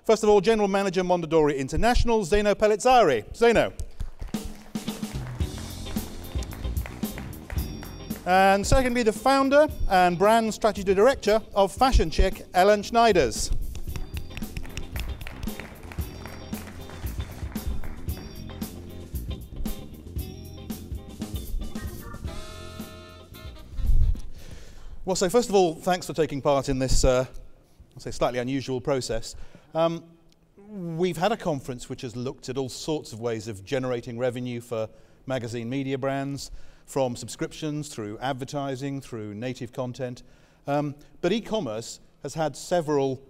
First of all, General Manager Mondadori International, Zeno Pellizzari. Zeno. And secondly, the founder and brand strategy director of Fashion Chick, Ellen Schneiders. Well, so first of all, thanks for taking part in this, I'll say, slightly unusual process. We've had a conference which has looked at all sorts of ways of generating revenue for magazine media brands, from subscriptions through advertising, through native content. But e-commerce has had several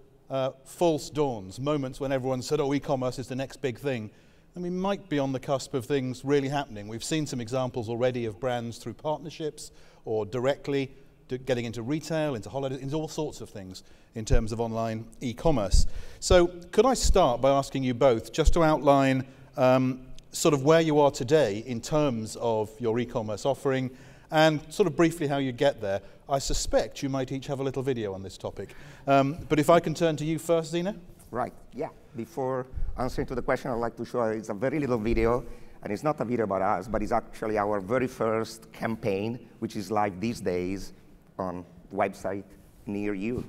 false dawns, moments when everyone said, oh, e-commerce is the next big thing. And we might be on the cusp of things really happening. We've seen some examples already of brands through partnerships or directly getting into retail, into holidays, into all sorts of things in terms of online e-commerce. So could I start by asking you both just to outline sort of where you are today in terms of your e-commerce offering and sort of briefly how you get there. I suspect you might each have a little video on this topic. But if I can turn to you first, Zena? Right, yeah. Before answering to the question, I'd like to show it's a very little video, and it's not a video about us, but it's actually our very first campaign, which is live these days on website near you.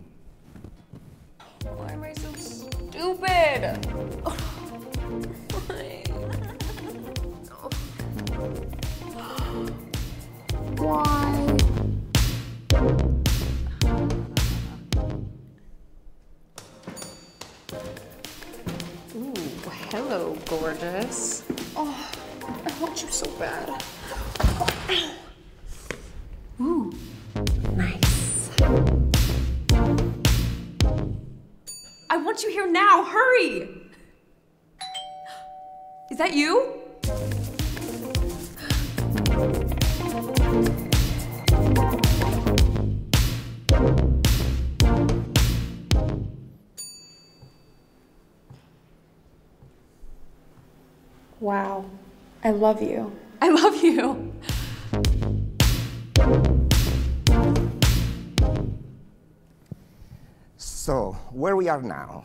Why am I so stupid? Why? Ooh, hello, gorgeous. Oh, I want you so bad. Ooh, nice. I want you here now, hurry! Is that you? Wow, I love you. I love you. So, where we are now,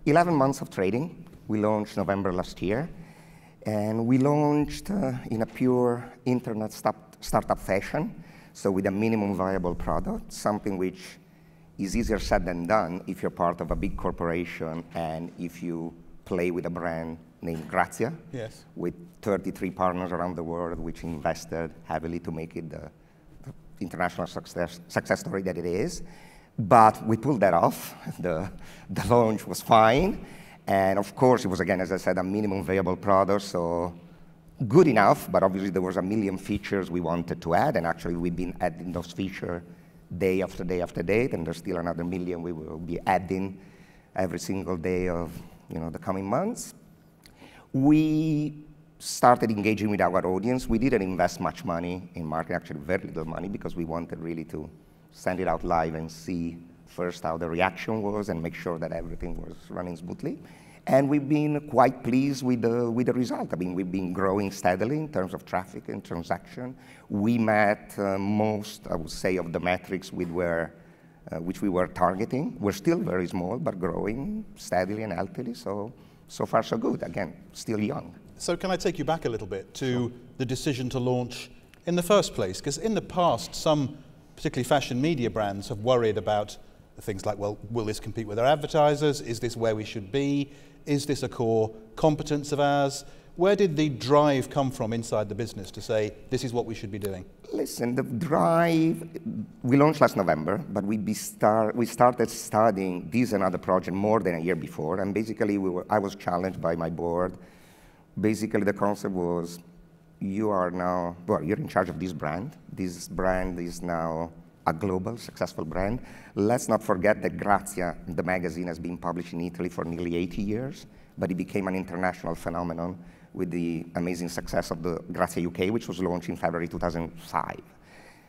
11 months of trading. We launched November last year, and we launched in a pure internet startup fashion, so with a minimum viable product, something which is easier said than done if you're part of a big corporation and if you play with a brand named Grazia, yes, with 33 partners around the world which invested heavily to make it the international success story that it is. But we pulled that off. The launch was fine. And of course, it was, again, as I said, a minimum viable product, so good enough, but obviously there was a million features we wanted to add, and actually we've been adding those features day after day after day, and there's still another million we will be adding every single day of the coming months. We started engaging with our audience. We didn't invest much money in marketing, actually very little money, because we wanted really to send it out live and see first how the reaction was and make sure that everything was running smoothly. And we've been quite pleased with the result. I mean, we've been growing steadily in terms of traffic and transaction. We met most, I would say, of the metrics which we were targeting. We're still very small, but growing steadily and healthily. So far, so good. Again, still young. So can I take you back a little bit to the decision to launch in the first place? Because in the past, some particularly fashion media brands have worried about things like, well, will this compete with our advertisers? Is this where we should be? Is this a core competence of ours? Where did the drive come from inside the business to say, this is what we should be doing? Listen, the drive, we launched last November, but we started studying this and other project more than a year before, and basically I was challenged by my board. Basically, the concept was, you're in charge of this brand. This brand is now a global, successful brand. Let's not forget that Grazia, the magazine, has been published in Italy for nearly 80 years, but it became an international phenomenon with the amazing success of the Grazia UK, which was launched in February 2005.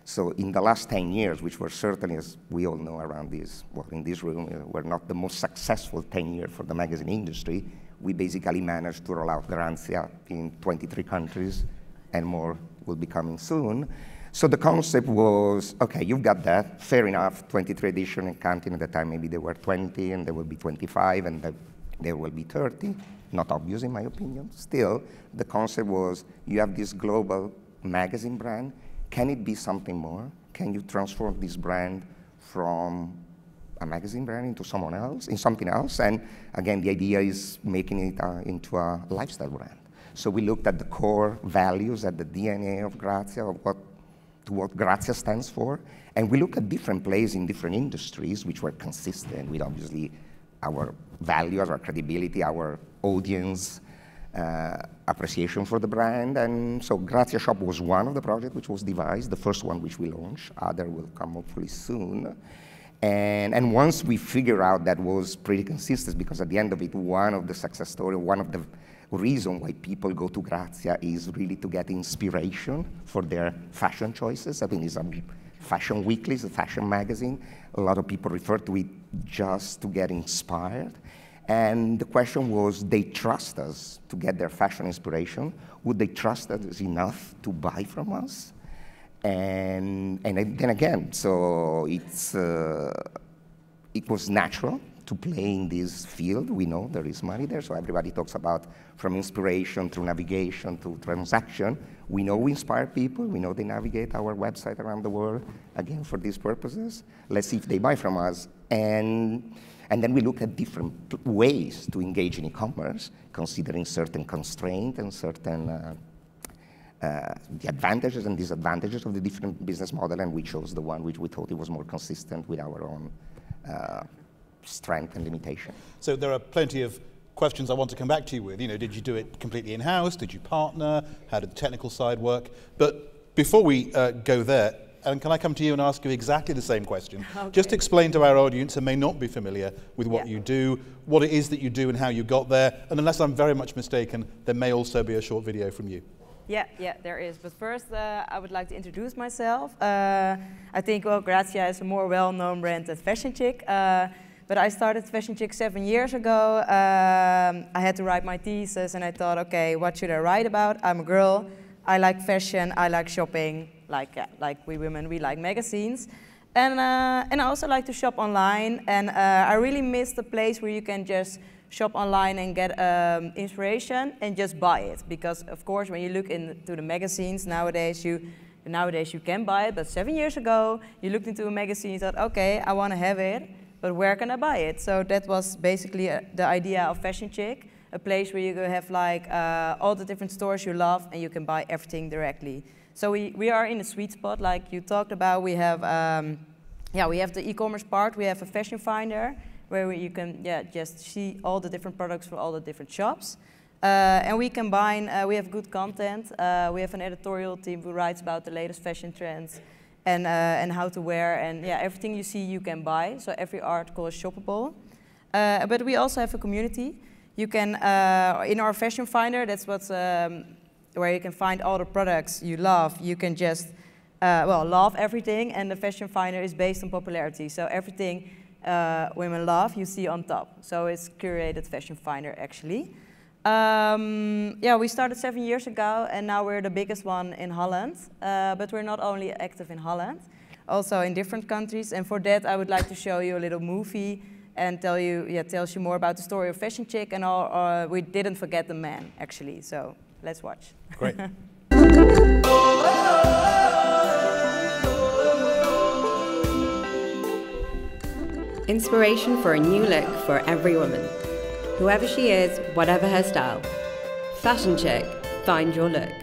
So in the last 10 years, which were certainly, as we all know around this, well, in this room, were not the most successful 10 years for the magazine industry, we basically managed to roll out Grazia in 23 countries, and more will be coming soon. So the concept was, okay, you've got that, fair enough, 23 edition and counting at the time, maybe there were 20, and there will be 25, and there will be 30. Not obvious in my opinion. Still, the concept was, you have this global magazine brand, can it be something more? Can you transform this brand from a magazine brand into something else? And again, the idea is making it into a lifestyle brand. So we looked at the core values, at the DNA of Grazia, of what Grazia stands for, and we look at different plays in different industries, which were consistent with obviously our values, our credibility, our audience, appreciation for the brand. And so Grazia Shop was one of the projects which was devised, the first one which we launched. Other will come hopefully soon. And once we figure out that was pretty consistent, because at the end of it, one of the success stories, one of the reason why people go to Grazia is really to get inspiration for their fashion choices. I think it's a fashion weekly, it's a fashion magazine. A lot of people refer to it just to get inspired. And the question was, they trust us to get their fashion inspiration. Would they trust us enough to buy from us? And then again, so it was natural to play in this field. We know there is money there, so everybody talks about from inspiration through navigation to transaction. We know we inspire people. We know they navigate our website around the world, again, for these purposes. Let's see if they buy from us. And then we look at different ways to engage in e-commerce, considering certain constraints and certain the advantages and disadvantages of the different business model, and we chose the one which we thought it was more consistent with our own strength and limitation. So there are plenty of questions I want to come back to you with. You know, did you do it completely in-house? Did you partner? How did the technical side work? But before we go there, Ellen, can I come to you and ask you exactly the same question? Okay. Just explain to our audience who may not be familiar with what you do, what it is that you do and how you got there, and unless I'm very much mistaken, there may also be a short video from you. Yeah, there is. But first, I would like to introduce myself. I think, well, Grazia is a more well-known brand than Fashion Chick. But I started Fashion Chick 7 years ago. I had to write my thesis, and I thought, okay, what should I write about? I'm a girl. I like fashion. I like shopping. Like we women, we like magazines. And I also like to shop online. And I really miss the place where you can just shop online and get inspiration and just buy it. Because of course, when you look into the magazines nowadays you can buy it. But 7 years ago, you looked into a magazine and thought, okay, I want to have it, but where can I buy it? So that was basically the idea of Fashion Chick, a place where you go have like all the different stores you love and you can buy everything directly. So we are in a sweet spot, like you talked about. We have we have the e-commerce part. We have a fashion finder, where you can just see all the different products for all the different shops. And we combine, we have good content. We have an editorial team who writes about the latest fashion trends and how to wear. And everything you see you can buy. So every article is shoppable. But we also have a community. You can, in our fashion finder, that's what's, where you can find all the products you love. You can just, love everything. And the fashion finder is based on popularity. So everything women love, you see on top. So it's curated fashion finder, actually. We started 7 years ago, and now we're the biggest one in Holland. But we're not only active in Holland, also in different countries. And for that, I would like to show you a little movie and tells you more about the story of Fashion Chick. And we didn't forget the man, actually. So let's watch. Great. Inspiration for a new look for every woman. Whoever she is, whatever her style. Fashion Chick, find your look.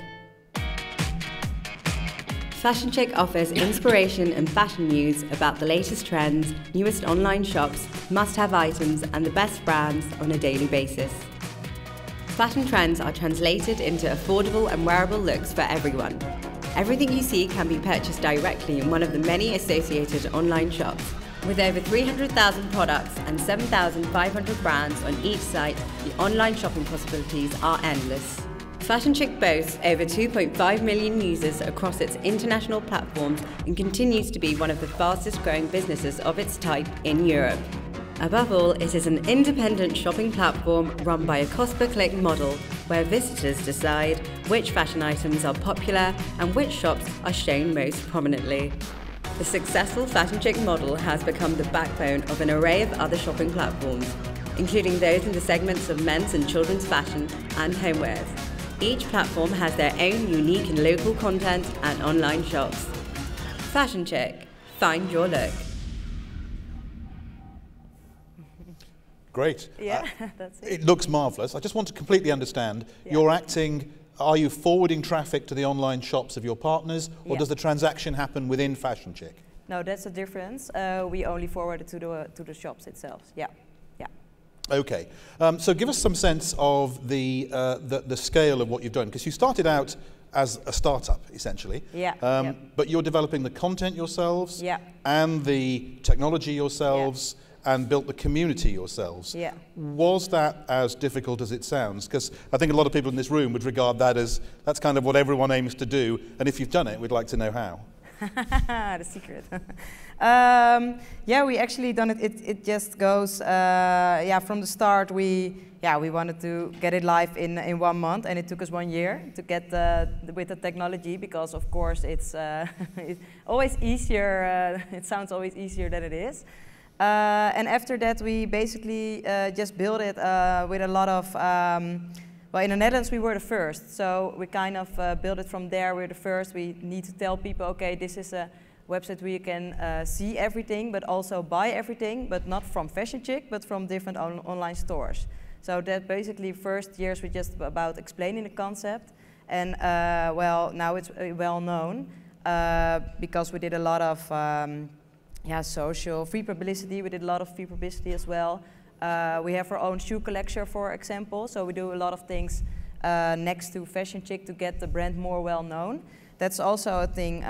Fashion Chick offers inspiration and fashion news about the latest trends, newest online shops, must-have items, and the best brands on a daily basis. Fashion trends are translated into affordable and wearable looks for everyone. Everything you see can be purchased directly in one of the many associated online shops. With over 300,000 products and 7,500 brands on each site, the online shopping possibilities are endless. Fashion Chick boasts over 2.5 million users across its international platforms and continues to be one of the fastest growing businesses of its type in Europe. Above all, it is an independent shopping platform run by a cost-per-click model, where visitors decide which fashion items are popular and which shops are shown most prominently. The successful Fashion Chick model has become the backbone of an array of other shopping platforms, including those in the segments of men's and children's fashion and homewares. Each platform has their own unique and local content and online shops. Fashion Chick, find your look. Great. Yeah, that's it. It looks marvellous. I just want to completely understand. Yeah. You're acting, are you forwarding traffic to the online shops of your partners, or Yeah. does the transaction happen within Fashion Chick? No, that's the difference. We only forward it to the shops itself. Yeah, yeah. Okay. So give us some sense of the scale of what you've done, because you started out as a startup, essentially. Yeah, yeah. But you're developing the content yourselves, Yeah. and the technology yourselves, and built the community yourselves. Yeah. Was that as difficult as it sounds? Because I think a lot of people in this room would regard that as, that's kind of what everyone aims to do, and if you've done it, we'd like to know how. The secret. Yeah, we actually done it. It just goes. Yeah, from the start, we wanted to get it live in 1 month, and it took us 1 year to get with the technology, because of course it's always easier. It sounds always easier than it is. And after that, we basically just built it with a lot of. Well, in the Netherlands, we were the first, so we kind of built it from there. We're the first. We need to tell people, okay, this is a website where you can see everything, but also buy everything, but not from Fashion Chick, but from different online stores. So that basically first years were just about explaining the concept, and well, now it's well known because we did a lot of social free publicity. We did a lot of free publicity as well. We have our own shoe collection, for example, so we do a lot of things next to Fashion Chick to get the brand more well known. That's also a thing.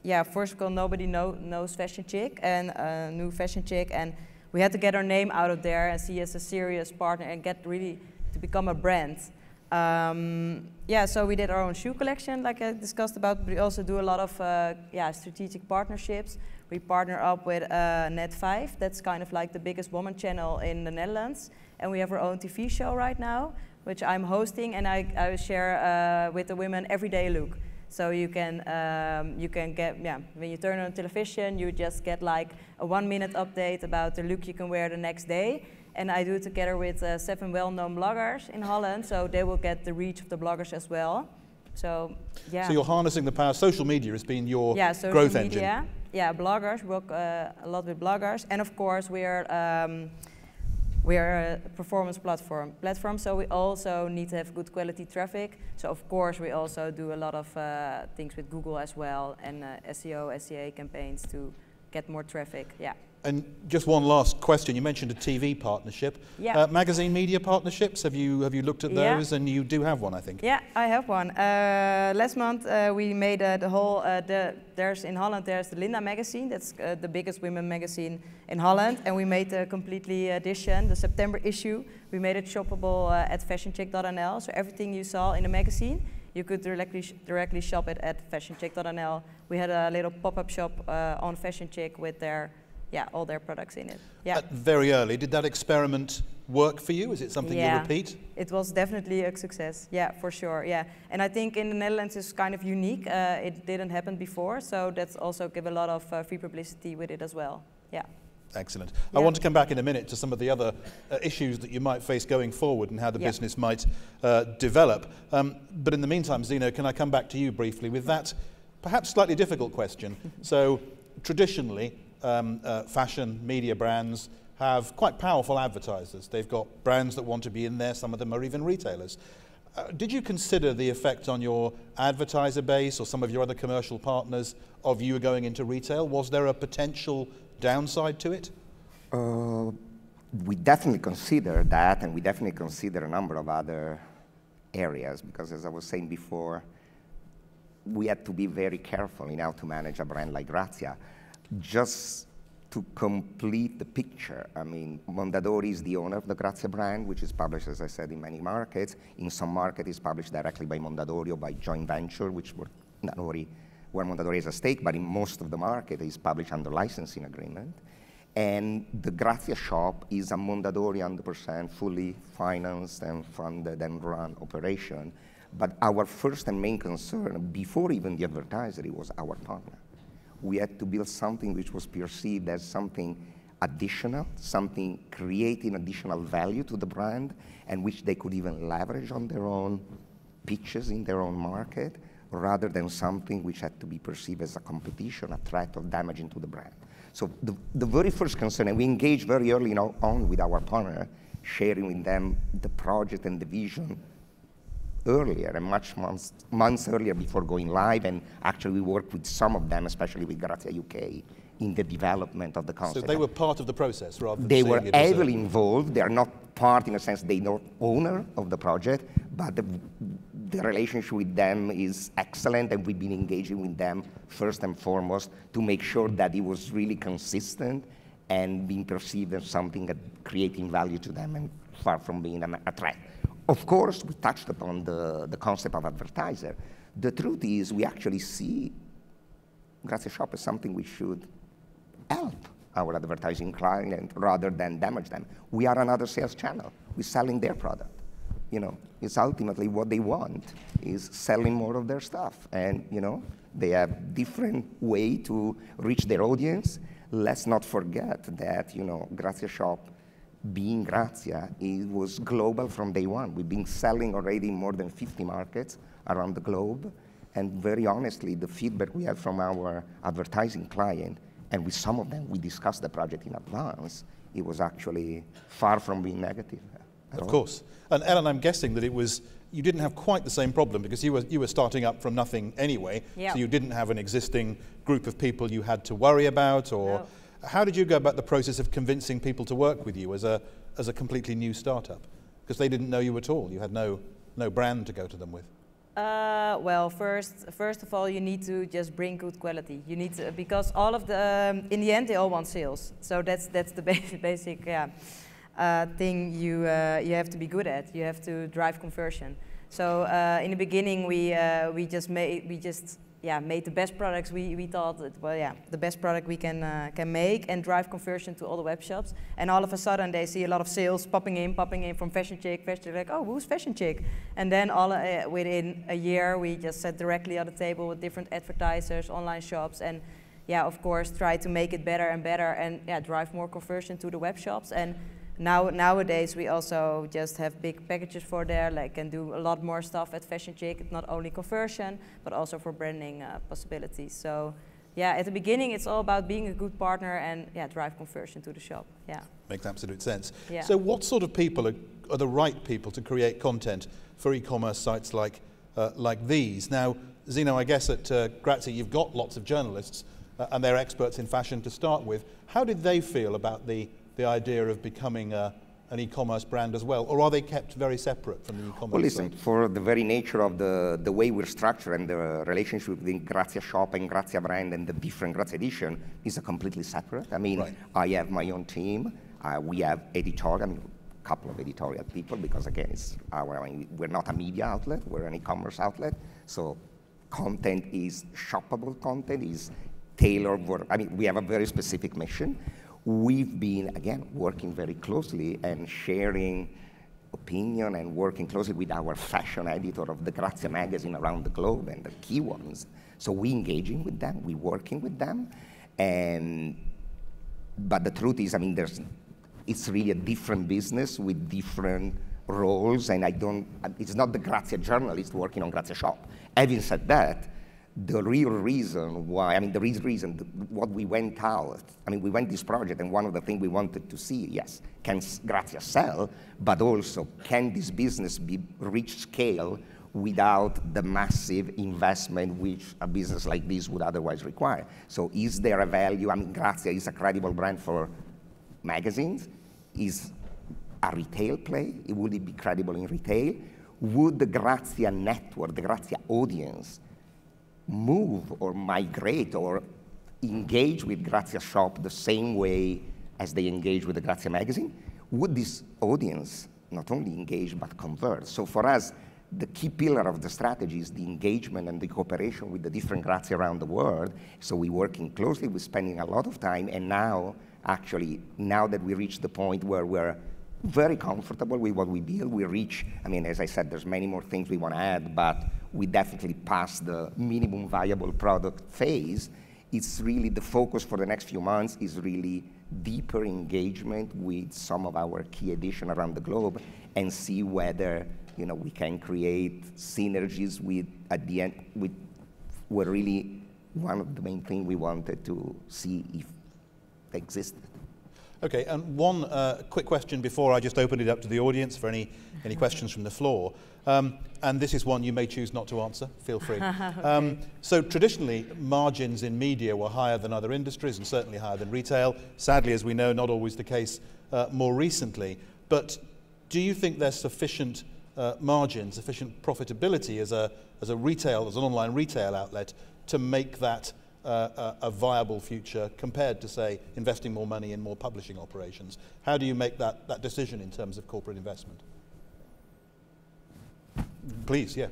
Yeah, first of all, nobody knows Fashion Chick and knew Fashion Chick, and we had to get our name out of there and see as a serious partner and get really to become a brand. Yeah, so we did our own shoe collection, like I discussed about, but we also do a lot of strategic partnerships. We partner up with Net5, that's kind of like the biggest woman channel in the Netherlands. And we have our own TV show right now, which I'm hosting, and I share with the women everyday look. So you can get, when you turn on television, you just get like a 1-minute update about the look you can wear the next day. And I do it together with 7 well-known bloggers in Holland, so they will get the reach of the bloggers as well. So, yeah. So you're harnessing the power. Social media has been your growth engine. Yeah, bloggers, work a lot with bloggers. And of course, we're a performance platform, so we also need to have good quality traffic. So of course, we also do a lot of things with Google as well, and SEO, SEA campaigns to get more traffic, yeah. And just one last question. You mentioned a TV partnership. Yeah. Magazine media partnerships, have you looked at those? And you do have one, I think. Yeah, I have one. Last month we made the whole, there's in Holland, there's the Linda magazine. That's the biggest women magazine in Holland. And we made a completely edition, the September issue. We made it shoppable at fashionchick.nl. So everything you saw in the magazine, you could directly shop it at fashionchick.nl. We had a little pop-up shop on Fashion Chick with their all their products in it. Yeah. Very early, did that experiment work for you? Is it something you repeat? It was definitely a success. Yeah, for sure. Yeah, and I think in the Netherlands it's kind of unique. It didn't happen before, so that's also give a lot of free publicity with it as well. Yeah. Excellent. I want to come back in a minute to some of the other issues that you might face going forward and how the business might develop. But in the meantime, Zeno, can I come back to you briefly with that perhaps slightly difficult question? So traditionally, fashion media brands have quite powerful advertisers. They've got brands that want to be in there. Some of them are even retailers. Did you consider the effect on your advertiser base or some of your other commercial partners of you going into retail? Was there a potential downside to it? We definitely consider that, and we definitely consider a number of other areas, because as I was saying before, we had to be very careful in how to manage a brand like Grazia. Just to complete the picture, I mean, Mondadori is the owner of the Grazia brand, which is published, as I said, in many markets. In some markets, it's published directly by Mondadori or by joint venture, which where Mondadori has a stake, but in most of the market, it's published under licensing agreement. And the Grazia shop is a Mondadori 100% fully financed and funded and run operation. But our first and main concern, before even the advertiser, was our partner. We had to build something which was perceived as something additional, something creating additional value to the brand, and which they could even leverage on their own pitches in their own market, rather than something which had to be perceived as a competition, a threat or damaging to the brand. So the very first concern, and we engaged very early on with our partner, sharing with them the project and the vision earlier, and months earlier before going live, and actually we worked with some of them, especially with Grazia UK, in the development of the concept. So they were part of the process rather than they were seeing it as heavily involved. They are not part in a sense, they're not owner of the project, but the relationship with them is excellent, and we've been engaging with them first and foremost to make sure that it was really consistent and being perceived as something that creating value to them and far from being a threat. Of course, we touched upon the concept of advertiser. The truth is we actually see Grazia Shop as something we should help our advertising client rather than damage them. We are another sales channel. We're selling their product. It's ultimately what they want is selling more of their stuff. And, they have different way to reach their audience. Let's not forget that, Grazia Shop, being Grazia, it was global from day one. We've been selling already in more than 50 markets around the globe. And very honestly, the feedback we have from our advertising client, and with some of them, we discussed the project in advance, it was actually far from being negative. Of course. And Ellen, I'm guessing that you didn't have quite the same problem because you were starting up from nothing anyway, so you didn't have an existing group of people you had to worry about, or No. How did you go about the process of convincing people to work with you as a completely new startup? Because they didn't know you at all. You had no brand to go to them with. Well, first of all, you need to just bring good quality. You need to, because all of the in the end they all want sales. So that's the basic thing you have to be good at. You have to drive conversion. So in the beginning, we just made the best products. We thought that, the best product we can make and drive conversion to all the web shops. And all of a sudden, they see a lot of sales popping in from Fashion Chick. Like, oh, who's Fashion Chick? And then within a year, we just sat directly on the table with different advertisers, online shops, and of course, try to make it better and better, and drive more conversion to the web shops. And nowadays, we also just have big packages for there, like can do a lot more stuff at Fashion Chick, not only conversion, but also for branding possibilities. So at the beginning, it's all about being a good partner and drive conversion to the shop. Makes absolute sense. Yeah. So what sort of people are the right people to create content for e-commerce sites like these? Now, Zeno, I guess at Grazia, you've got lots of journalists and they're experts in fashion to start with. How did they feel about the idea of becoming an e-commerce brand as well, or are they kept very separate from the e-commerce? Well, listen, for the very nature of the way we're structured and the relationship between Grazia Shop and Grazia brand and the different Grazia edition is a completely separate. I mean, right. I have my own team. We have editorial, a couple of editorial people, because again, we're not a media outlet, we're an e-commerce outlet. So content is shoppable content, is tailored. We have a very specific mission. We've been, again, working very closely and sharing opinion and working closely with our fashion editor of the Grazia magazine around the globe and the key ones. So we're engaging with them, we're working with them. But the truth is, it's really a different business with different roles, and it's not the Grazia journalist working on Grazia Shop. Having said that, the real reason why, what we went out, we went this project, and one of the things we wanted to see, yes, can Grazia sell, but also can this business reach scale without the massive investment which a business like this would otherwise require? So is there a value? Grazia is a credible brand for magazines. Is a retail play? Would it be credible in retail? Would the Grazia network, the Grazia audience, move or migrate or engage with Grazia Shop the same way as they engage with the Grazia magazine? Would this audience not only engage but convert? So for us, the key pillar of the strategy is the engagement and the cooperation with the different Grazia around the world. So we're working closely, we're spending a lot of time, and now actually, now that we reach the point where we're very comfortable with what we build, we reach, I mean, as I said, there's many more things we want to add, but we definitely passed the minimum viable product phase. It's really the focus for the next few months is really deeper engagement with some of our key editions around the globe and see whether we can create synergies with, at the end, were really one of the main things we wanted to see if they existed. Okay, and one quick question before I just open it up to the audience for any questions from the floor. And this is one you may choose not to answer, feel free. Okay. So traditionally, margins in media were higher than other industries and certainly higher than retail. Sadly, as we know, not always the case more recently. But do you think there's sufficient margin, sufficient profitability as an online retail outlet to make that a viable future compared to, say, investing more money in more publishing operations? How do you make that decision in terms of corporate investment? Please, yeah.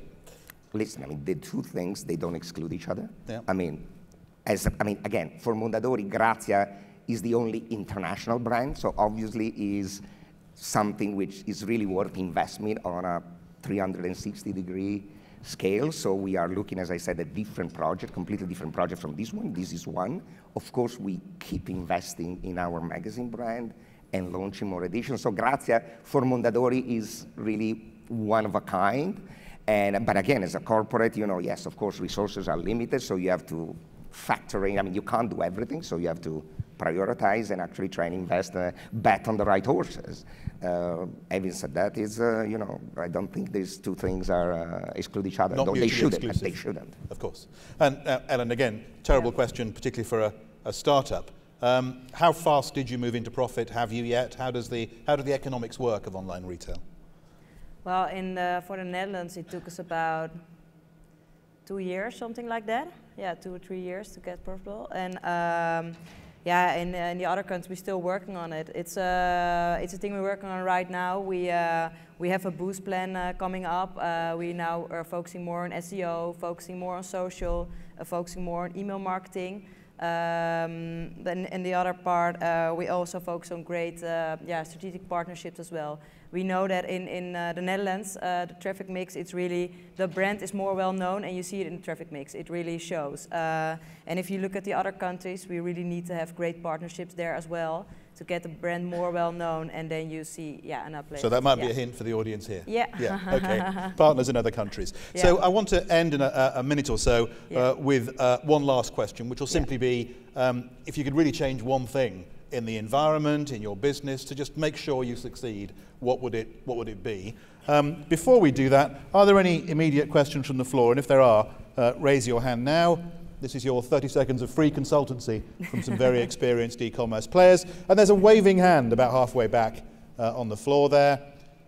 Listen, I mean, the two things, they don't exclude each other. Yeah. I mean, again, for Mondadori, Grazia is the only international brand, so obviously is something which is really worth investment on a 360-degree scale. So we are looking, as I said, at different project, completely different project from this one. This is one. Of course, we keep investing in our magazine brand and launching more editions. So Grazia for Mondadori is really one of a kind. But again, as a corporate, yes, of course, resources are limited, so you have to factor in. I mean, you can't do everything, so you have to prioritize and actually try and invest, bet on the right horses. Having said that, I don't think these two things are exclude each other. Not they shouldn't. exclusive. They shouldn't. Of course. And Ellen, again, terrible question, particularly for a startup. How fast did you move into profit? Have you yet? How do the economics work of online retail? Well, for the Netherlands, it took us about 2 years, something like that. Yeah, 2 or 3 years to get profitable. And yeah, in the other countries, we're still working on it. It's a thing we're working on right now. We have a boost plan coming up. We now are focusing more on SEO, focusing more on social, focusing more on email marketing. Then in the other part, we also focus on great strategic partnerships as well. We know that in the Netherlands, the traffic mix, it's really, the brand is more well known and you see it in the traffic mix, it really shows. And if you look at the other countries, we really need to have great partnerships there as well to get the brand more well known, and then you see, an uplift. So that might be a hint for the audience here. Yeah. Yeah, okay. Partners in other countries. Yeah. So I want to end in a minute or so with one last question, which will simply be, if you could really change one thing in the environment, in your business, to just make sure you succeed, what would it be? Before we do that, are there any immediate questions from the floor? And if there are, raise your hand now. This is your 30 seconds of free consultancy from some very experienced e-commerce players. And there's a waving hand about halfway back on the floor there.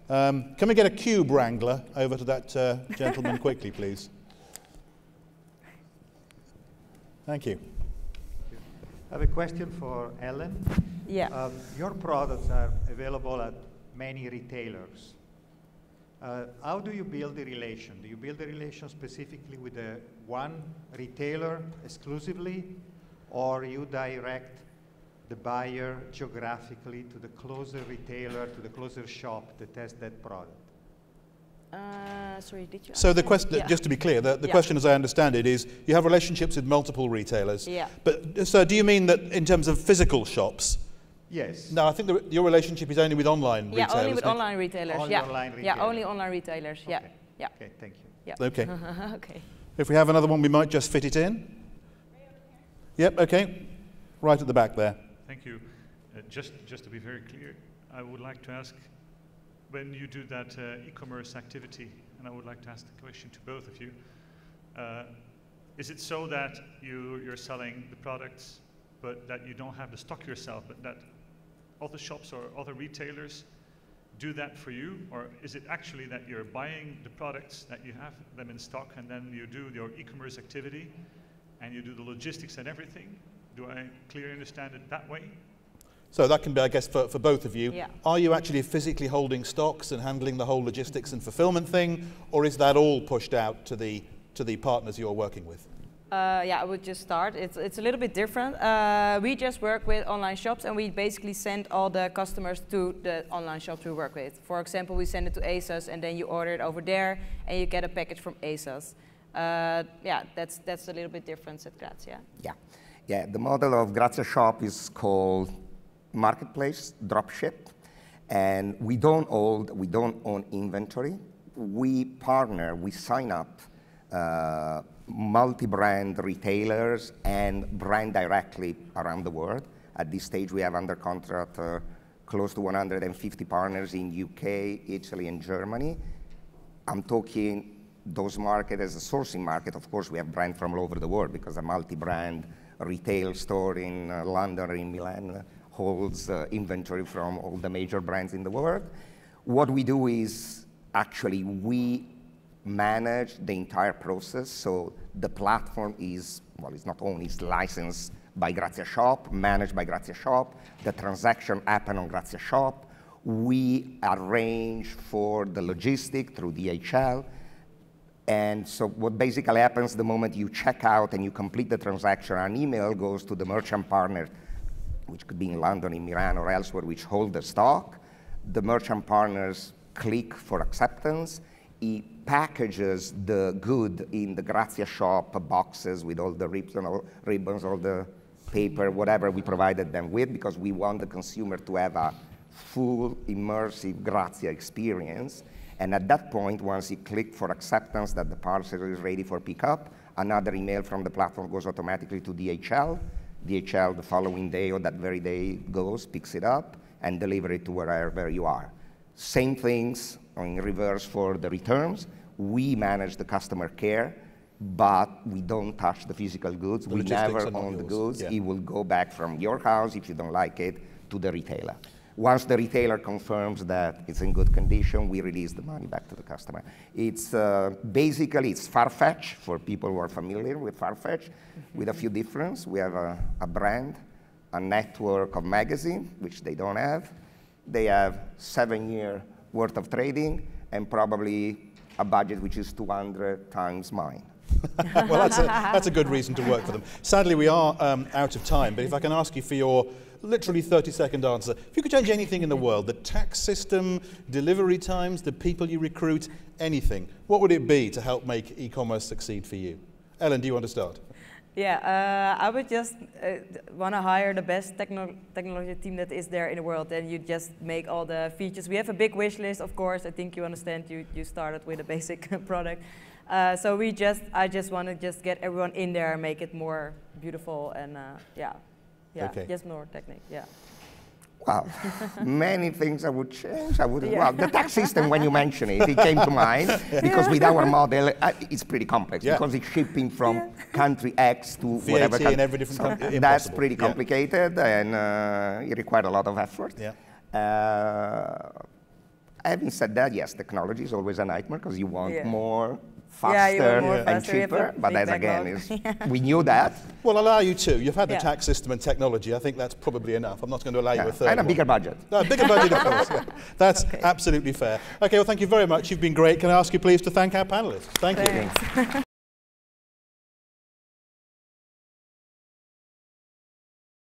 Can we get a cube wrangler over to that gentleman quickly, please? Thank you. I have a question for Ellen. Yeah. Your products are available at many retailers. How do you build the relation? Do you build the relation specifically with one retailer exclusively, or you direct the buyer geographically to the closer retailer, to the closer shop that has that product? Sorry, did you? So the question, just to be clear, the question, as I understand it, is you have relationships with multiple retailers. Yeah. But so do you mean that in terms of physical shops? Yes. No, I think your relationship is only with online retailers. Yeah, only with online retailers. Only online retailers. Yeah, only online retailers. Okay. Yeah. Yeah. Okay, thank you. Yeah. Okay. Okay. If we have another one, we might just fit it in. Yep, okay. Right at the back there. Thank you. Just to be very clear, I would like to ask, when you do that e-commerce activity, and I would like to ask the question to both of you, is it so that you're selling the products, but that you don't have the stock yourself, but that other shops or other retailers do that for you? Or is it actually that you're buying the products, that you have them in stock, and then you do your e-commerce activity, and you do the logistics and everything? Do I clearly understand it that way? So that can be, I guess, for both of you. Yeah. Are you actually physically holding stocks and handling the whole logistics and fulfillment thing, or is that all pushed out to the partners you're working with? Yeah, I would just start. It's a little bit different. We just work with online shops, and we basically send all the customers to the online shops we work with. For example, we send it to ASOS, and then you order it over there, and you get a package from ASOS. Yeah, that's a little bit different at Grazia. Yeah. The model of Grazia Shop is called marketplace, dropship, and we don't own inventory. We partner, we sign up multi-brand retailers and brand directly around the world. At this stage, we have under contract close to 150 partners in UK, Italy, and Germany. I'm talking those markets as a sourcing market. Of course, we have brands from all over the world because a multi-brand retail store in London or in Milan holds inventory from all the major brands in the world. What we do is actually we manage the entire process. So the platform is, well, it's not only licensed by Grazia Shop, managed by Grazia Shop. The transaction happen on Grazia Shop. We arrange for the logistic through DHL. And so what basically happens the moment you check out and you complete the transaction, an email goes to the merchant partner, which could be in London, in Milan, or elsewhere, which hold the stock. The merchant partners click for acceptance. He packages the good in the Grazia Shop boxes with all the ribbons, all the paper, whatever we provided them with, because we want the consumer to have a full, immersive Grazia experience. And at that point, once he clicked for acceptance that the parcel is ready for pickup, another email from the platform goes automatically to DHL. DHL the following day or that very day goes, picks it up, and deliver it to wherever you are. Same things in reverse for the returns. We manage the customer care, but we don't touch the physical goods. We never own the goods. It will go back from your house, if you don't like it, to the retailer. Once the retailer confirms that it's in good condition, we release the money back to the customer. It's basically, it's Farfetch for people who are familiar with Farfetch, with a few differences. We have a brand, a network of magazines, which they don't have. They have 7 years worth of trading and probably a budget which is 200 times mine. Well, that's a good reason to work for them. Sadly, we are out of time, but if I can ask you for your literally 30-second answer. If you could change anything in the world, the tax system, delivery times, the people you recruit, anything, what would it be to help make e-commerce succeed for you? Ellen, do you want to start? Yeah, I would just want to hire the best technology team that is there in the world, and you just make all the features. We have a big wish list, of course. I think you understand. You started with a basic product. So I just want to just get everyone in there and make it more beautiful and okay. Just more technique, Wow, many things I would change. Well, the tax system, when you mention it, it came to mind because with our model, it's pretty complex because it's shipping from country X to VAT whatever country. in every different country. That's pretty complicated and it required a lot of effort. Having said that, yes, technology is always a nightmare because you want more faster and cheaper, but that again we knew that. Well, I'll allow you two. You've had the tax system and technology. I think that's probably enough. I'm not going to allow you a third and a bigger budget. No, bigger budget, of course. That's absolutely fair. Okay, well, thank you very much. You've been great. Can I ask you please to thank our panelists? Thank you.